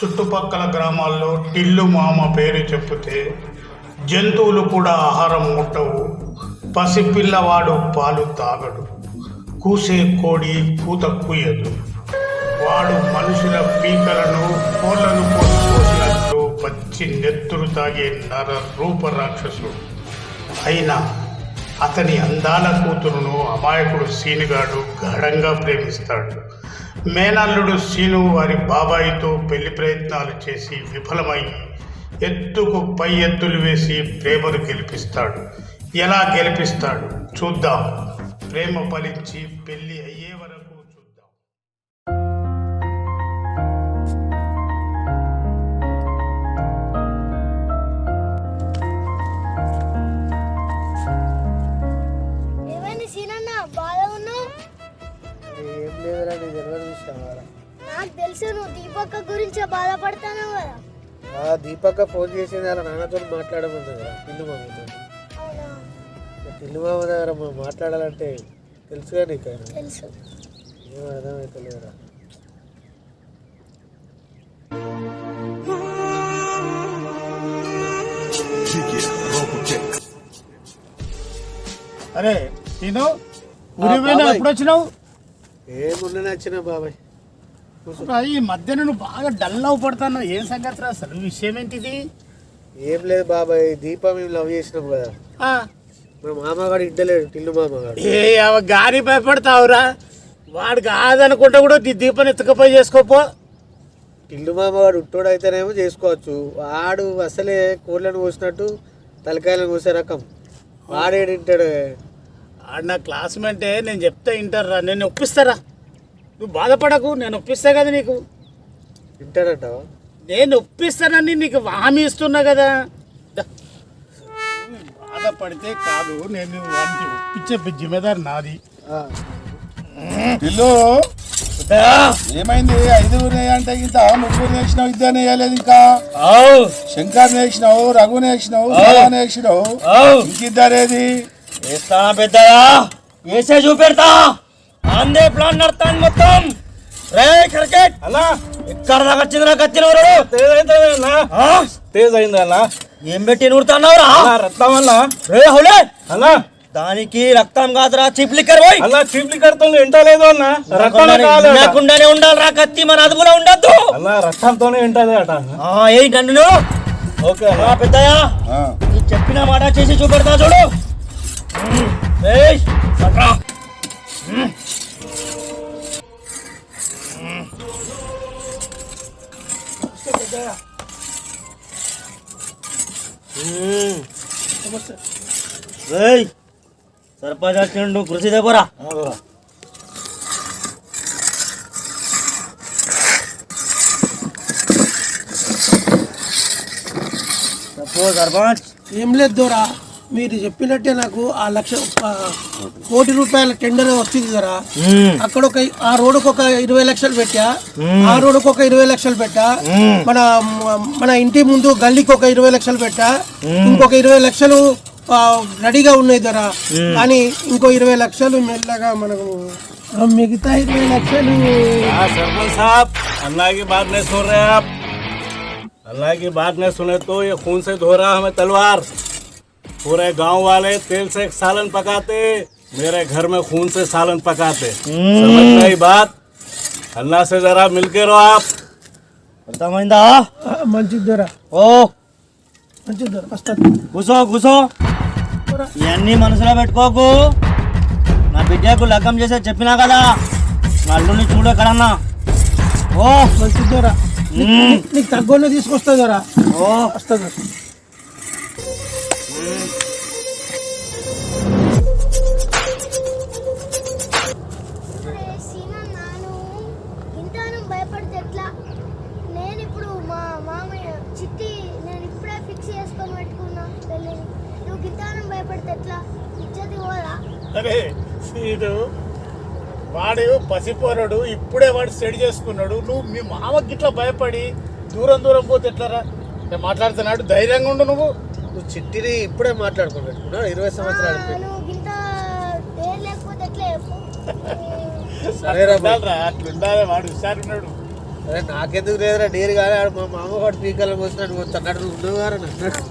చుట్టుపక్కల గ్రామాల్లో టిల్లు మామ పేరు చెప్తే జంతువులు కూడా ఆహారం ముట్టవు. పసిపిల్లవాడు పాలు తాగడు. కూసే కోడి కూత కూయదు. వాడు మనుషుల పీకలను కోళ్లను కోసినట్లు పచ్చి నెత్తురు తాగే నర రూప రాక్షసుడు. అయినా అతని అందాల కూతురును అమాయకుడు సీనుగాడు గాఢంగా ప్రేమిస్తాడు. మేనల్లుడు సీను వారి బాబాయితో పెళ్లి ప్రయత్నాలు చేసి విఫలమై ఎత్తుకు పై ఎత్తులు వేసి ప్రేమను గెలిపిస్తాడు. ఎలా గెలిపిస్తాడు చూద్దాం. ప్రేమ ఫలించి పెళ్లి అయ్యే వరకు చూద్దాం. ఏమైంది సీనన్న బాగా ఉన్నావు? ఏం లేదురా, నీ తెలియదు విషయం. నాకు తెలుసు నువ్వు దీపక్క గురించి బాధపడతాను కదా. దీపక్క ఫోన్ చేసింది, అలా నాన్నతో మాట్లాడమంది కదా, టిల్లు మామతో. అవునా? టిల్లు మామ దగ్గర మనం మాట్లాడాలంటే తెలుసుగా నీకు. తెలుసు. ఏం అర్థమవుతలేదురా. అరే సీను, ఊరి పోయినా ఎప్పుడు వచ్చినావు? ఏమున్నా నచ్చిన బాబాయ్. ఈ మధ్య నువ్వు బాగా డల్ అవ్వబడుతున్నావు. ఏం సంగతి అసలు? విషయం ఏంటిది? ఏం లేదు బాబాయ్, దీప మేము లవ్ చేసినాం కదా. మా మామగాడు ఇంటలేడు, టిల్లు మామగాడు. గాని భయపడతావురా? వాడు కాదనుకుంటా కూడా దీపని ఎత్తుకపోయి చేసుకోపో. టిల్లు మామగాడు ఉట్టోడు అయితేనేమో చేసుకోవచ్చు. వాడు అసలే కోళ్ళను కోసినట్టు తలకాయలను కోసే రకం. వాడేడింటాడు. ఆడు నా క్లాస్మేటే, నేను చెప్తే వింటారా? నేను ఒప్పిస్తారా? నువ్వు బాధపడకు, నేను ఒప్పిస్తా కదా నీకు. వింటాడంటావా? నేను ఒప్పిస్తానని నీకు హామీ ఇస్తున్నా కదా. బాధపడితే కాదు, నేను వానికి ఒప్పించే జిమ్మేదారు నాది. ఇల్లు ఏమైంది? 5 అంటే ఇంత 3 నేర్చినావు, ఇద్దరు నేయలేదు. ఇంకా శంకర్ నేర్చినావు, రఘు నేర్చినావు, నేర్చినావు, ఇంకిద్దరేది? వేస్తానా పెద్దయా? వేసే చూపెడతా. అందే ప్లాన్ నడతాను మొత్తం. రే క్రికెట్ అలా ఎక్కడ దాకా వచ్చిందిరా కత్తిన తేజ్ అయింది అలా. ఏం పెట్టి నూరుతున్నావురా? రక్తం అలా. రే హౌలే అలా దానికి రక్తం కాదురా, చీప్ లిక్కర్ పోయి. అలా చీప్ లిక్కర్తో ఎంటలేదు అన్న. లేకుండానే ఉండాలిరా కత్తి, మన అదుపులో ఉండద్దు. అలా రక్తంతోనే ఎంటది అట. ఏ నన్ను ఓకే పెద్దయా, నీ చెప్పిన మాట చేసి చూపెడతా చూడు. ఏయ్ సట్రా. సర్పంచ్ వచ్చిండు, కృషి దేపోరా. చెప్పు సర్పంచ్. ఏం లేదు దొరా, మీరు చెప్పినట్టే నాకు ఆ 1,00,000 రూపాయల టెండర్ వచ్చింది దొరా. అక్కడ ఆ రోడ్డుకు ఒక 20 లక్షలు పెట్టా, ఆ రోడ్డుకు ఒక 20 లక్షలు పెట్టా, మన ఇంటి ముందు గల్లీకి ఒక 20 లక్షలు పెట్టా, ఇంకొక 20 లక్షలు రెడీగా ఉన్నాయి దొరా. కానీ ఇంకో 20 లక్షలు మెల్లగా మనకు మిగతా 20 లక్షలు. सरपंच साहब, अल्लाह की बात नहीं सुन रहे आप? अल्लाह की बात नहीं सुने तो ये खून से धो रहा हमें तलवार. पूरे गांव वाले तेल से सालन पकाते, मेरे घर में खून से सालन पकाते. समझ रही बात? अल्लाह से जरा मिलके रहो आप. అర్థమైందా? మంచిది దొరా, ఓ మంచిది దొరా. వస్తుంది. కూసో కూసో, ఇవన్నీ మనసులో పెట్టుకోకు. నా బిడ్డకు లగ్గం చేసే చెప్పినా కదా, నా అల్లుని చూడు ఎక్కడన్నా. ఓ మంచిది దొరా, నీకు తగ్గోనే తీసుకొస్తా దొరా. ఓ వస్తుంది. సీనన్న నువ్వు ఇంతానం భయపడితే ఎట్లా? నేను ఇప్పుడు మా మామయ్య చిట్టి నేను ఇప్పుడే ఫిక్స్ చేసుకొని పెట్టుకున్నా పెళ్ళిని. నువ్వు ఇంతానం భయపడితే ఎట్లా? ఇచ్చేది పోదా? అరే సీను, వాడు పసిపోరాడు, ఇప్పుడే వాడు సెట్ చేసుకున్నాడు. నువ్వు మీ మామకి ఇట్లా భయపడి దూరం పోతే ఎట్లారా? నేను మాట్లాడుతున్నాడు, ధైర్యంగా ఉండు. నువ్వు చిట్టిని ఇప్పుడే మాట్లాడుకుని పెట్టుకున్నావు 20 సంవత్సరాలు. నువ్వు ఇంత దేర్ లేకపోతే ఎట్లా చెప్పు? అట్లుండాలి, వాడు హుషారున్నాడు. అరే నాకెందుకు లేదురా డేరు కానీ ఆడు మా మామ వాడు పీకలు పోసినట్టు మొత్తం అన్నట్టు ఉండేవారు అన్నాడు.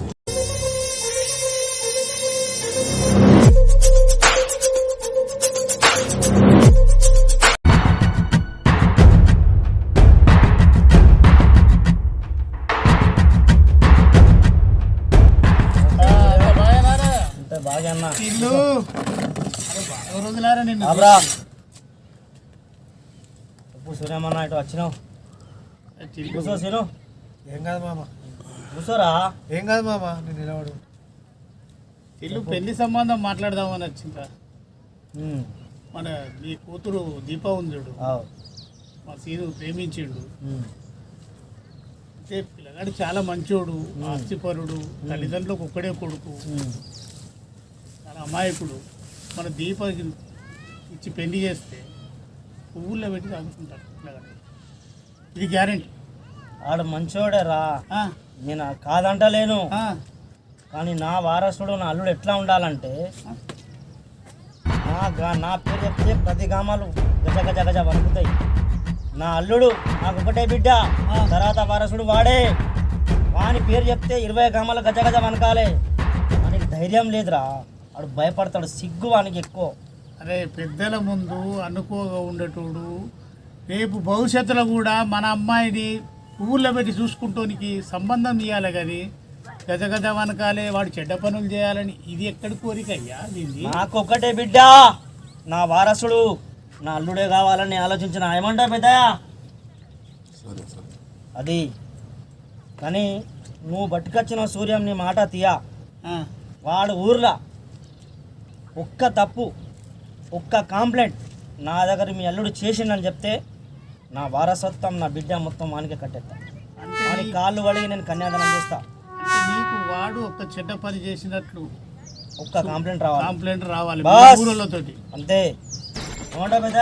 అంతే బాగా అన్న ఇల్లు రోజులారా నిన్ను ఆబ్రా ఉప్పు సూర్యమన్న ఇటు వచ్చినావు కూర్చో సీను ఏం కాదు మామ, కూర్చోరా ఏం కాదు మామ, నేను నిలబడు. ఇల్లు పెళ్లి సంబంధం మాట్లాడదామని వచ్చిందా. ఉమ్, మన నీ కూతురు దీప ఉంది చూడు, ఆవ్. మా సీను ప్రేమించిండు. ఉమ్, అంటే పిల్లగాడు చాలా మంచోడు, ఆస్తిపరుడు, తల్లిదండ్రులకు ఒక్కడే కొడుకు, ఉమ్. చాలా అమాయకుడు. మన దీప ఇచ్చి పెళ్లి చేస్తే పువ్వుల్లో పెట్టి తాగుతుంటాడు పిల్లగాడు. ఇది గ్యారెంటీ. ఆడు మంచోడే రా, నేను కాదంటలేను. ఆ కానీ నా వారసుడు నా అల్లుడు ఎట్లా ఉండాలంటే నా పేరు చెప్తే ప్రతి గ్రామాలు గజ గజ గజ వణుకుతాయి. నా అల్లుడు నాకు ఒకటే బిడ్డ, తర్వాత వారసుడు వాడే. వాని పేరు చెప్తే 20 గ్రామాలు గజ గజ వనకాలే. వానికి ధైర్యం లేదురా, వాడు భయపడతాడు, సిగ్గు వానికి ఎక్కువ. అరే పెద్దల ముందు అనుకోగా ఉండేటోడు రేపు భవిష్యత్తులో కూడా మన అమ్మాయిని పువ్వుల్లో పెట్టి చూసుకుంటానికి సంబంధం ఇవ్వాలి. కానీ గజ గజ వనకాలే వాడు చెడ్డ పనులు చేయాలని ఇది ఎక్కడి కోరిక అయ్యా దీన్ని? నాకు ఒక్కటే బిడ్డ, నా వారసుడు నా అల్లుడే కావాలని ఆలోచించిన ఏమంటా పెద్దయా అది. కానీ నువ్వు బట్టుకొచ్చిన సూర్యం నీ మాట తీయా. ఆ, వాడు ఊర్లో ఒక్క తప్పు ఒక్క కంప్లైంట్ నా దగ్గర మీ అల్లుడు చేసిండని చెప్తే నా వారసత్వం నా బిడ్డ మొత్తం వానికి కట్టేస్తా. వాని కాళ్ళు కడిగి నేను కన్యాదానం చేస్తా. అంటే నీకు వాడు ఒక చెడ్డ పని చేసినట్లు ఒక్క కంప్లైంట్ రావాలి, కంప్లైంట్ రావాలి బాస్. ఊరోళ్ళతోటి. అంతే. ఏమంటా పెద్ద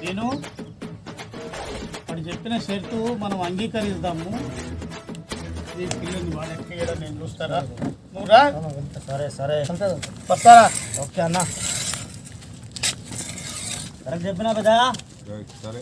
నేను వాడు చెప్పిన షరతు మనం అంగీకరిస్తాము. ఈ పిల్లల్ని వాడు ఎక్కడ నేను చూస్తారా? నువ్వు రా. సరే సరే వస్తారా? ఓకే అన్న, కరెక్ట్ చెప్పినా పెద్ద. సరే.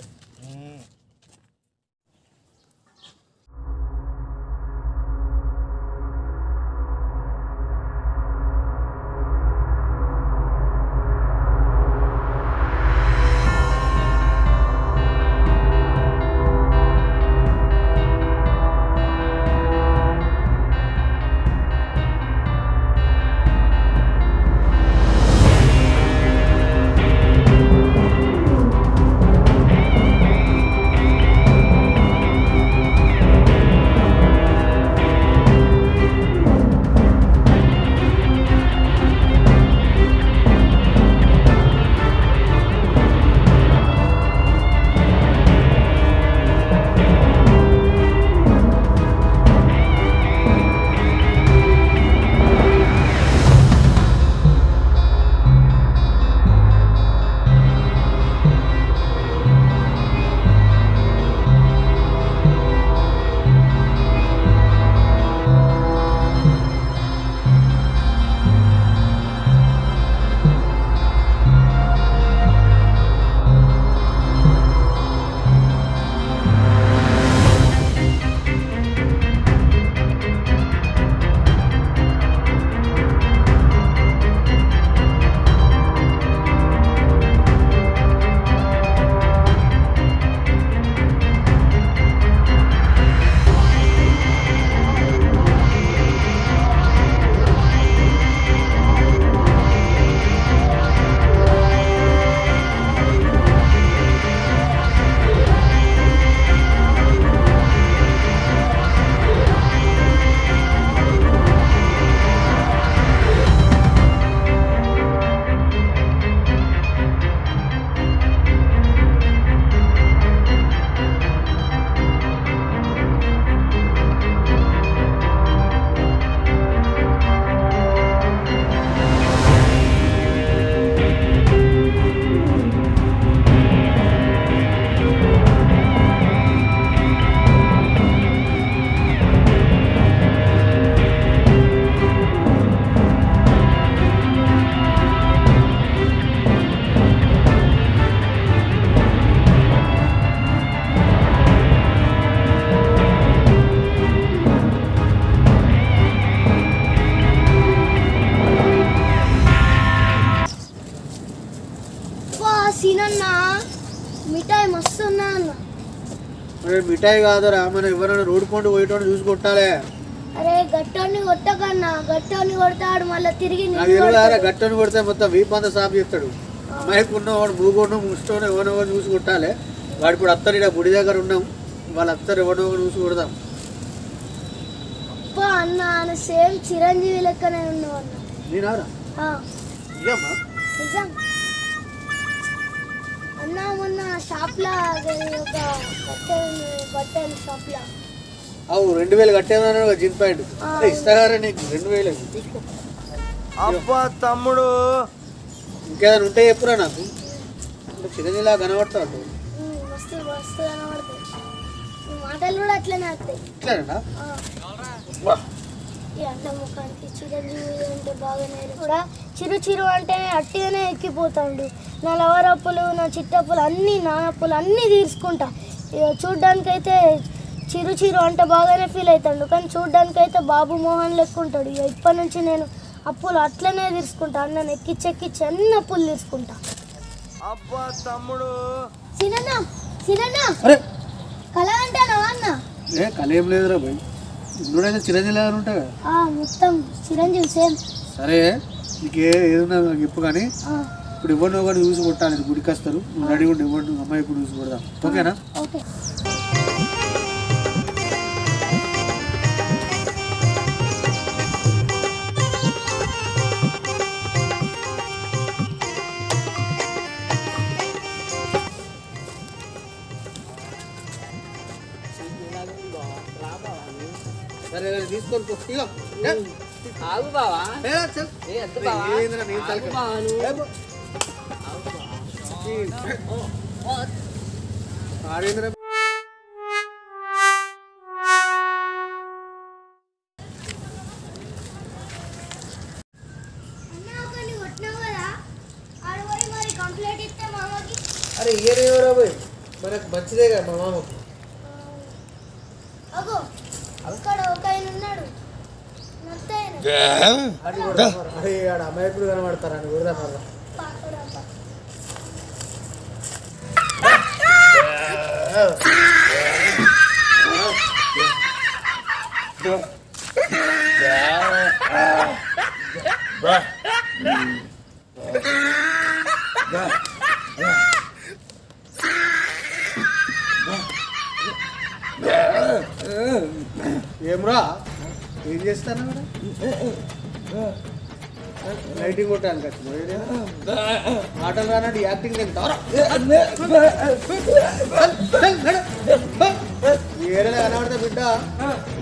అరే మిఠాయి కాదురా, మనం ఎవరైనా రోడ్డు పండు పోయేటోడు చూసి కొట్టాలి. అరే గట్టోని కొట్టకన్నా, గట్టోని కొడతాడు మళ్ళీ తిరిగి నాకు తెలియదారా, గట్టని కొడితే మొత్తం వీపంతా సాపు చేస్తాడు. మైక్ ఉన్నవాడు మూగోడు ముష్టోడు ఎవరినో చూసి కొట్టాలి. వాడు ఇప్పుడు అత్తరు ఇక్కడ గుడి దగ్గర ఉన్నాం, వాళ్ళు అత్తరు ఎవరినో చూసి కొడదాం. అన్న ఆయన సేమ్ చిరంజీవి లెక్కనే ఉన్నావు అన్న. నేనారా ఇదమ్మా నిజం అన్న. మొన్న షాప్లా ఒక బట్టల షాప్లా అవు 2000 కట్టేదన్నా జీన్ ప్యాంట్ ఇస్తారా నీకు? 2000 తీసుకో. అబ్బా తమ్ముడు, ఇంకేదైనా ఉంటే చెప్పురా, నాకు చిన్నదిలా కనబడతాడు. మస్తు మస్తు కనబడతాయి, ఈ మాటలు కూడా అట్లనే వస్తాయి. ఇట్లానా ఈ అన్న ముఖానికి చిరంజీవి అంటే బాగానే కూడా చిరు చిరు అంటే అట్టిగానే ఎక్కిపోతాడు. నా లవరప్పులు, నా చిట్టప్పులు అన్నీ, నా అప్పులు అన్నీ తీర్చుకుంటా. చూడ్డానికైతే చిరు చిరు అంటే బాగానే ఫీల్ అవుతాడు, కానీ చూడ్డానికైతే బాబు మోహన్ లెక్క ఉంటాడు. ఇప్పటి నుంచి నేను అప్పులు అట్లనే తీర్చుకుంటా. అన్నను ఎక్కిచ్చెక్కిచ్చి అన్ని అప్పులు తీసుకుంటా. అబ్బా తమ్ముడు, సినన్నా సినన్నా అరే కళ అంటానా అన్న? ఏ కళ ఏం లేదురా భయ్, ఇందుడైతే చిరంజీవి లాగా ఉంటాయి కదా. మొత్తం చిరంజీవి సేమ్. సరే నీకు ఏదన్నా నాకు చెప్పు, కానీ ఇప్పుడు ఎవరినో ఒకటి చూసి కొట్టాలి. గుడికి వస్తారు, నువ్వు రెడీ ఉండి ఎవరిని అమ్మాయి ఇప్పుడు చూసి కొడదాం, ఓకేనా? ఓకే. సరే తీసుకొని పో. ఇగో ఆగు బావా, చల్. ఏ అద్దు బావా, ఏందిరా నేను తలకాయ? బావా నువ్వు. ఆడేంద్రా అరే ఇయ్యరేవరా పోయి, మనకు మంచిదే కదా మా మామకు. అగో అక్కడ ఒక ఆయన ఉన్నాడు, నత్తయ్య. అరే ఆడ అమ్మాయి ఎప్పుడు కనబడతారా అని కూడా మళ్ళా. ఏమ్రా ఏం చేస్తాను లైటింగ్ కొట్టాను ఆటలు రానండి యాక్టింగ్ ఏడలే కనబడతా బిడ్డ.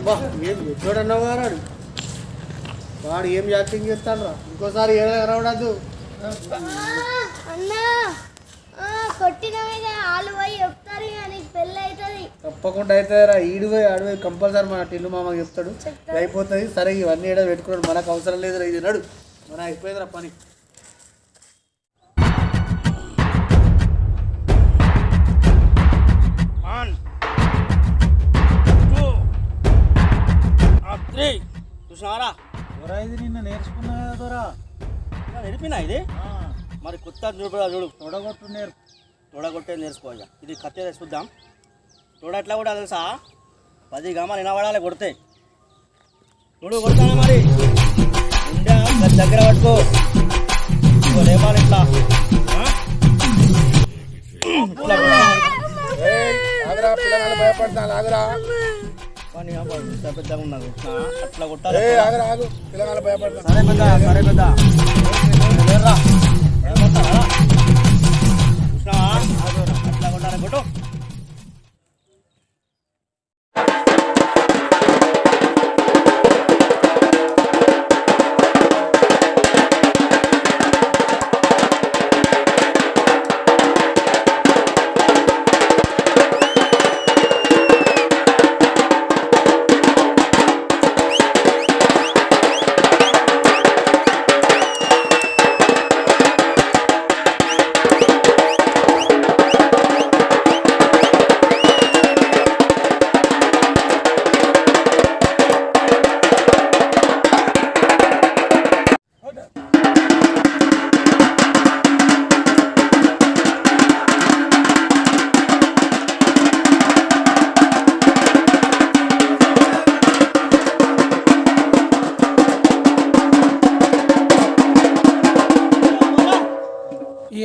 బా ఏం చూడన్నావు రాడు, వాడు ఏం యాక్టింగ్ చేస్తాను రా. ఇంకోసారి ఏడలే కనబడద్దు. అన్నా కొట్టిన మీద వాళ్ళు పోయి చెప్తారు, నీకు పెళ్ళి అవుతుంది. తప్పకుండా అవుతుందిరా, ఈడిపోయి ఆడిపోయి కంపల్సరీ మన టిల్లు మామకి చెప్తాడు, అయిపోతుంది. సరే ఇవన్నీ ఏడా పెట్టుకున్నాడు, మనకు అవసరం లేదురా, ఇది నడు మన అయిపోయిందిరా పని. చూసినారా ఎవరా ఇది నిన్న నేర్చుకున్నా కదరా? నేర్పినా ఇది మరి కొత్త చూడ చూడు, తొడగొట్టు నేర్పు. తోడగొట్టే నేర్చుకోవాలి. ఇది కత్తి చూద్దాం. తోడ ఎట్లా కూడా తెలుసా, 10 గమాలు వినబడాలి కొడితే. చూడు కొడతానా మరి, ఉండే దగ్గర పట్టుకో, లేపాలి ఇట్లా. భయపడతా ఆగరా, పని పెద్దగా ఉన్నది అట్లా కొట్టాలి. పిల్లగాళ్ళు భయపడతా. సరే పెద్ద, సరే పెద్ద. అట్లా కొట్టాలి, కొట్టు.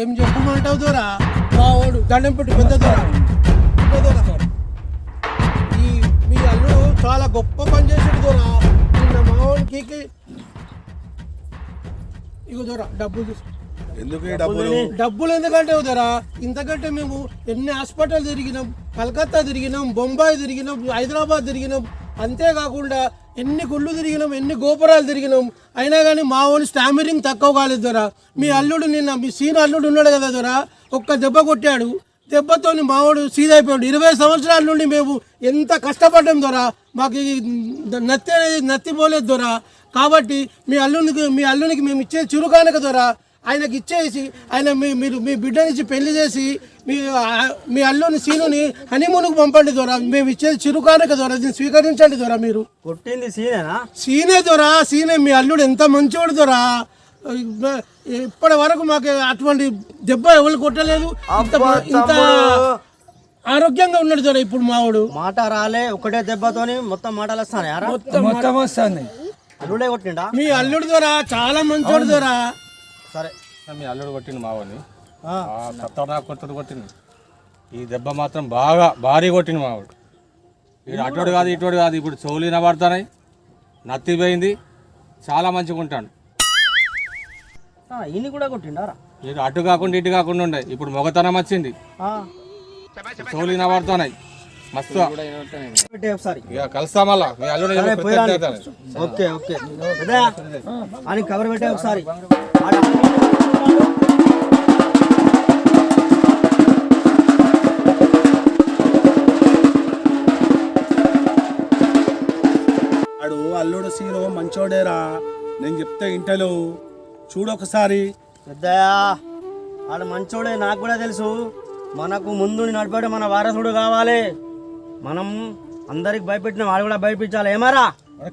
ఏం చెప్పమంటావు దొరా మా వాడు దండం పెట్టి పెద్ద దొర ఈ మీ అల్లుడు చాలా గొప్ప పని చేసాడు దొరా నిన్న మా వాడికి ఇగో దొరా డబ్బులు తీసుకో ఎందుకు ఈ డబ్బులు డబ్బులు ఎందుకంటే దొరా ఇంతకంటే మేము ఎన్ని హాస్పిటల్ తిరిగినాం, కలకత్తా తిరిగినాం, బొంబాయి తిరిగినాం, హైదరాబాద్ తిరిగినాం, అంతేకాకుండా ఎన్ని గుళ్ళు తిరిగినాం, ఎన్ని గోపురాలు తిరిగినాం, అయినా కానీ మా వాడి స్టామిరింగ్ తక్కువ కాలేదు దొరా. మీ అల్లుడు నిన్న మీ సీన్ అల్లుడు ఉన్నాడు కదా దొరా, ఒక్క దెబ్బ కొట్టాడు, దెబ్బతో మావాడు సీదైపోయాడు. 20 సంవత్సరాల నుండి మేము ఎంత కష్టపడ్డాం దొరా, మాకు నత్తి అనేది నత్తి పోలేదు దొరా. కాబట్టి మీ అల్లునికి మేము ఇచ్చే చురుకానక దొరా ఆయనకి ఇచ్చేసి ఆయన మీరు మీ బిడ్డనిచ్చి పెళ్లి చేసి మీ అల్లుని సీనుని హనీమూన్కి పంపండి దొరా. మేము ఇచ్చేది చిరుకానక దొరా, దీన్ని స్వీకరించండి దొరా. మీరు కొట్టింది సీనేనా? సీనే దొరా, సీనే. మీ అల్లుడు ఎంత మంచివాడు దొరా. ఇప్పటి వరకు మాకు అటువంటి దెబ్బ ఎవరు కొట్టలేదు. ఇంత ఆరోగ్యంగా ఉన్నాడు దొరా ఇప్పుడు మావాడు. మాట రాలే, ఒకటే దెబ్బతోని మొత్తం మాటలు వస్తానే. మొత్తం వస్తాను. అల్లుడే కొట్టిండా? మీ అల్లుడు దొరా చాలా మంచివాడు దొరా. సరే, మీ అల్లుడు కొట్టింది మావాడిని, ఖతర్నాక్ కొట్టింది. ఈ దెబ్బ మాత్రం బాగా భారీ కొట్టింది మావాడు. వీడు అటోడు కాదు ఇటోడు కాదు, ఇప్పుడు చెవులిన పడుతున్నాయి, నత్తిపోయింది, చాలా మంచిగా ఉంటాడు. ఈయన కూడా కొట్టిండారా? వీడు అటు కాకుండా ఇటు కాకుండా ఉండే, ఇప్పుడు మొగతనం వచ్చింది, చెవులిన పడుతున్నాయి మస్తు. ఒకసారి ఇక కలుస్తా మళ్ళా మీ అల్లుడు. ఓకే ఓకే అని కవర్ పెట్టే ఒకసారి. వాడు అల్లుడు సీను మంచోడేరా, నేను చెప్తే ఇంటలు చూడు ఒకసారి. పెద్దయా వాడు మంచోడే, నాకు కూడా తెలుసు. మనకు ముందు నడిపాడు మన వారసుడు కావాలి. మనం అందరికి భయపెట్టిన వాడు కూడా భయపించాలి. ఏమారా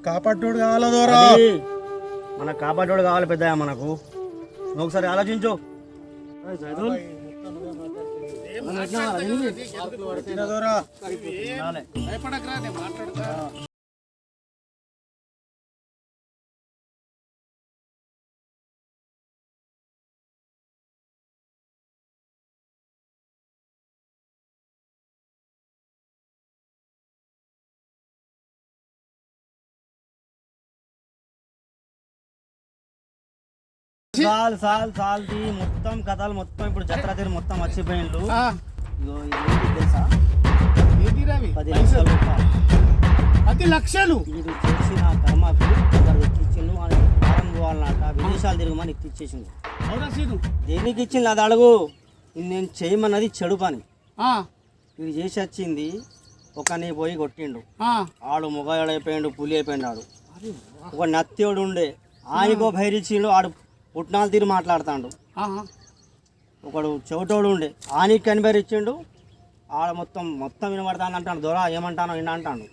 కాపాడోడు కావాలా దూరా, మనకు కాపాడోడు కావాలి పెద్దయా మనకు. నువ్వు ఒకసారి ఆలోచించు. సాల్ది మొత్తం కథలు మొత్తం ఇప్పుడు జత్ర తీరు మొత్తం మర్చిపోయిండు. ఇగో ఇది తెలుసా? 10 లక్షల రూపాయలు. 10 లక్షలు వీడు చేసిన కర్మకు ఎక్కిచ్చిండు. వారం పోవాలన్నట, విదేశాలు తిరగమని ఎక్కిచ్చేసిండు. దేనికి ఇచ్చింది అది అడుగు. నేను చేయమన్నది చెడు పని. వీడు చేసి వచ్చింది ఒకని పోయి కొట్టిండు. ఆడు మొగాడైపోయిండు, పులి అయిపోయిండు. ఆడు ఒక నత్యోడు ఉండే, ఆయనకో భైరిచ్చిండు. ఆడు పుట్నాలు తీరు మాట్లాడుతాడు. ఒకడు చెవిటోడు ఉండే, ఆనికి కనిపెరిచ్చిండు. ఆడ మొత్తం వినబడతాను అంటాడు. దొర ఏమంటానో విన్నా అంటాడు.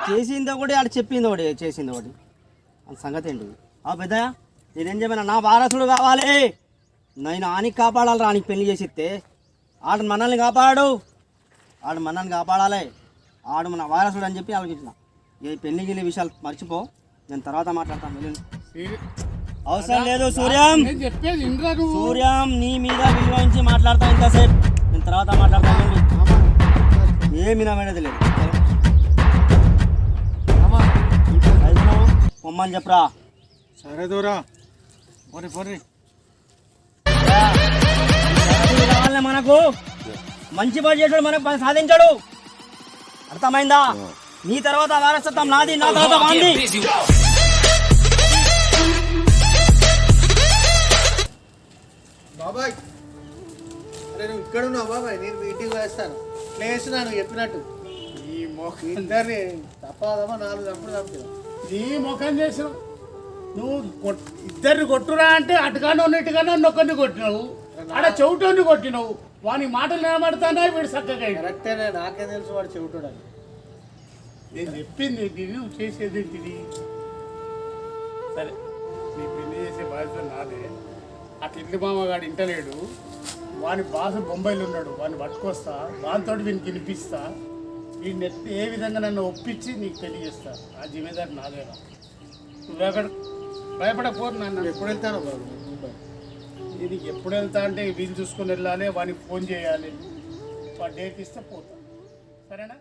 చేసింది ఒకటి, ఆడు చెప్పింది ఒకటి, చేసింది ఒకటి. అది సంగతి ఏంటి? పెద్దయ్య నేనేం చెప్పినా, నా వారసుడు కావాలి, నేను ఆనికి కాపాడాలి. ఆనికి పెళ్లి చేసిస్తే ఆడు మనల్ని కాపాడు, ఆడు మనల్ని కాపాడాలి, ఆడు మన వారసుడు అని చెప్పి ఆలోచించిన. ఈ పెళ్లికి వెళ్ళే విషయాలు మర్చిపో, నేను తర్వాత మాట్లాడతాను. వెళ్ళి అవసరం లేదు సూర్యం, సూర్యం నీ మీద విలువించి మాట్లాడతాను. ఇంతసేపు నేను తర్వాత మాట్లాడతాను. ఏమి నమ్మేది లేదు. పొమ్మని చెప్పరా. సరే దూరా, పోనీ కావాలనే మనకు మంచి పని చేసాడు, మనకు పని సాధించాడు. అర్థమైందా? నీ తర్వాత వారసత్వం నాది, నా తర్వాత వాంది. బాబాయ్, అరే నువ్వు ఇక్కడ ఉన్నావు బాబాయ్, నేను మీ ఇంటికి వేస్తాను. ప్లేస్ నువ్వు చెప్పినట్టు ఈ మొఖం ఇద్దరిని తప్పదమ్మా, 4 తప్పుడు తప్పిదా నీ ముఖం చేసావు నువ్వు. ఇద్దరిని కొట్టురా అంటే అటుగానే ఉన్నట్టుగానే నొక్కరిని కొట్టినావు, ఆడ చెవిటోని కొట్టినావు. వాని మాటలు నిలబడతానే వీడు చక్కగా. కరెక్టేనే, నాకేం తెలుసు వాడు చెవిటోడని. నేను చెప్పింది ఏంటి, నువ్వు చేసేది ఏంటిది? సరే, నీ పెళ్లి చేసే బాధ్యత నాదే. అటు ఇంటి మామగాడు ఇంటలేడు, వాని బాసు బొంబాయిలో ఉన్నాడు, వాడిని పట్టుకొస్తా, వానితో వీనికి వినిపిస్తా. వీడిని ఏ విధంగా నన్ను ఒప్పించి నీకు పెళ్లి చేస్తా. ఆ జిమ్మేదారి నాదేనా. నువ్వు భయపడకపోరు. నన్ను ఎప్పుడు వెళ్తాను బాబు? దీనికి ఎప్పుడు వెళ్తా అంటే వీలు చూసుకొని వెళ్ళాలి, వానికి ఫోన్ చేయాలి, వాడు డేట్ ఇస్తే పోతా. సరేనా?